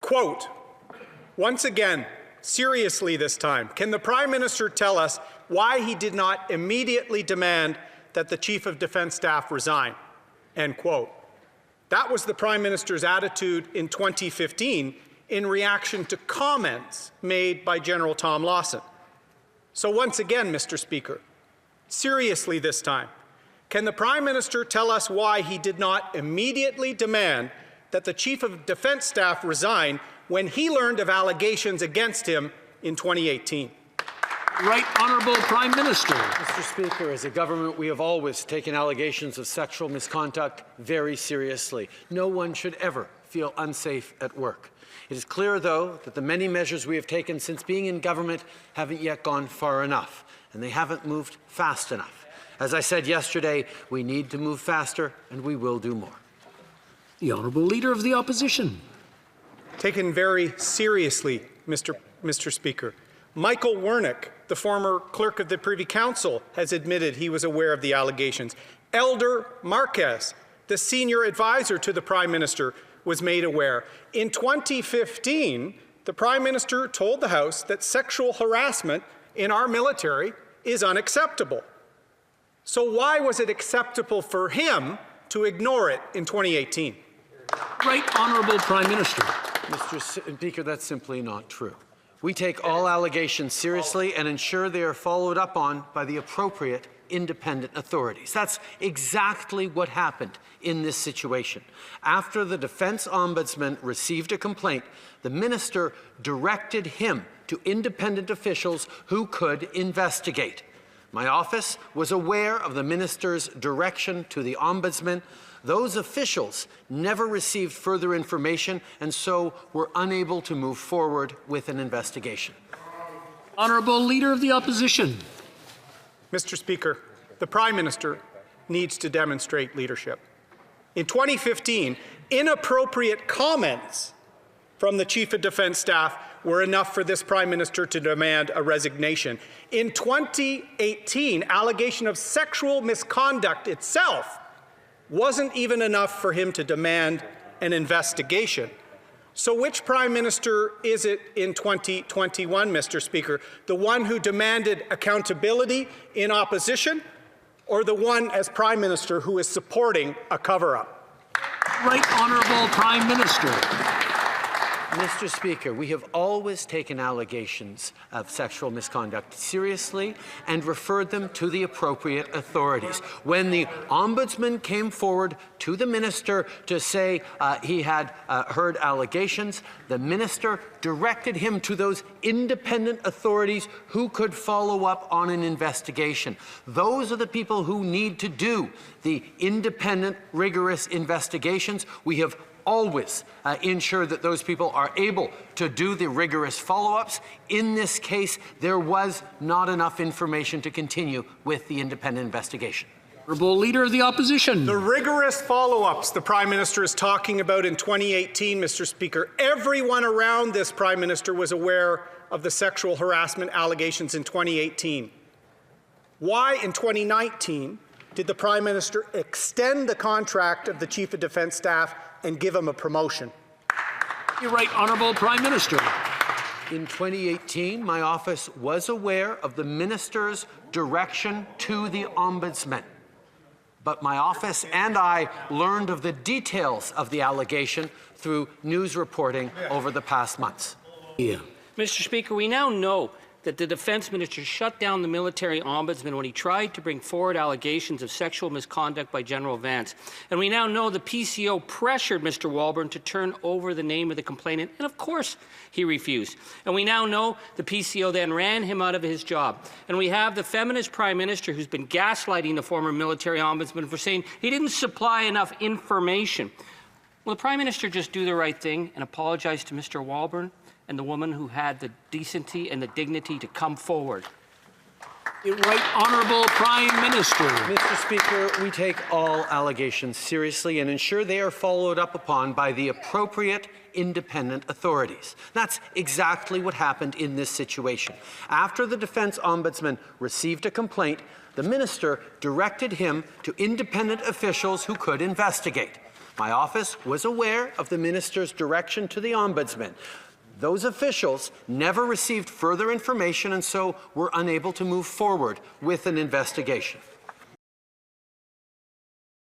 Quote, once again, seriously this time, can the Prime Minister tell us why he did not immediately demand that the Chief of Defence Staff resign? End quote. That was the Prime Minister's attitude in 2015 in reaction to comments made by General Tom Lawson. So once again, Mr. Speaker, seriously this time, can the Prime Minister tell us why he did not immediately demand that the Chief of Defence Staff resign when he learned of allegations against him in 2018? Right Honourable Prime Minister. Mr. Speaker, as a government, we have always taken allegations of sexual misconduct very seriously. No one should ever feel unsafe at work. It is clear, though, that the many measures we have taken since being in government haven't yet gone far enough, and they haven't moved fast enough. As I said yesterday, we need to move faster, and we will do more. The Honourable Leader of the Opposition. Taken very seriously, Mr. Speaker. Michael Wernick, the former clerk of the Privy Council, has admitted he was aware of the allegations. Elder Marquez, the senior advisor to the Prime Minister, was made aware. In 2015, the Prime Minister told the House that sexual harassment in our military is unacceptable. So why was it acceptable for him to ignore it in 2018? Right Honourable Prime Minister. Mr. Speaker, that's simply not true. We take all allegations seriously and ensure they are followed up on by the appropriate independent authorities. That's exactly what happened in this situation. After the Defence Ombudsman received a complaint, the Minister directed him to independent officials who could investigate. My office was aware of the Minister's direction to the Ombudsman. Those officials never received further information and so were unable to move forward with an investigation. Honourable Leader of the Opposition. Mr. Speaker, the Prime Minister needs to demonstrate leadership. In 2015, inappropriate comments from the Chief of Defence Staff were enough for this Prime Minister to demand a resignation. In 2018, allegation of sexual misconduct itself wasn't even enough for him to demand an investigation. So which Prime Minister is it in 2021, Mr. Speaker? The one who demanded accountability in opposition, or the one as Prime Minister who is supporting a cover-up? Right Honourable Prime Minister. Mr. Speaker, we have always taken allegations of sexual misconduct seriously and referred them to the appropriate authorities. When the Ombudsman came forward to the Minister to say he had heard allegations, the Minister directed him to those independent authorities who could follow up on an investigation. Those are the people who need to do the independent, rigorous investigations. We have always ensure that those people are able to do the rigorous follow-ups. In this case, there was not enough information to continue with the independent investigation. Honourable Leader of the Opposition. The rigorous follow-ups the Prime Minister is talking about in 2018, Mr. Speaker, everyone around this Prime Minister was aware of the sexual harassment allegations in 2018. Why in 2019 did the Prime Minister extend the contract of the Chief of Defence Staff and give him a promotion? You're right, Honourable Prime Minister. In 2018, my office was aware of the Minister's direction to the Ombudsman. But my office and I learned of the details of the allegation through news reporting over the past months. Yeah. Mr. Speaker, we now know that the Defence Minister shut down the military ombudsman when he tried to bring forward allegations of sexual misconduct by General Vance. And we now know the PCO pressured Mr. Walburn to turn over the name of the complainant, and of course he refused. And we now know the PCO then ran him out of his job. And we have the feminist Prime Minister who's been gaslighting the former military ombudsman for saying he didn't supply enough information. Will the Prime Minister just do the right thing and apologize to Mr. Walburn and the woman who had the decency and the dignity to come forward? Right Honourable Prime Minister. Mr. Speaker, we take all allegations seriously and ensure they are followed up upon by the appropriate independent authorities. That's exactly what happened in this situation. After the Defence Ombudsman received a complaint, the Minister directed him to independent officials who could investigate. My office was aware of the minister's direction to the ombudsman. Those officials never received further information and so were unable to move forward with an investigation.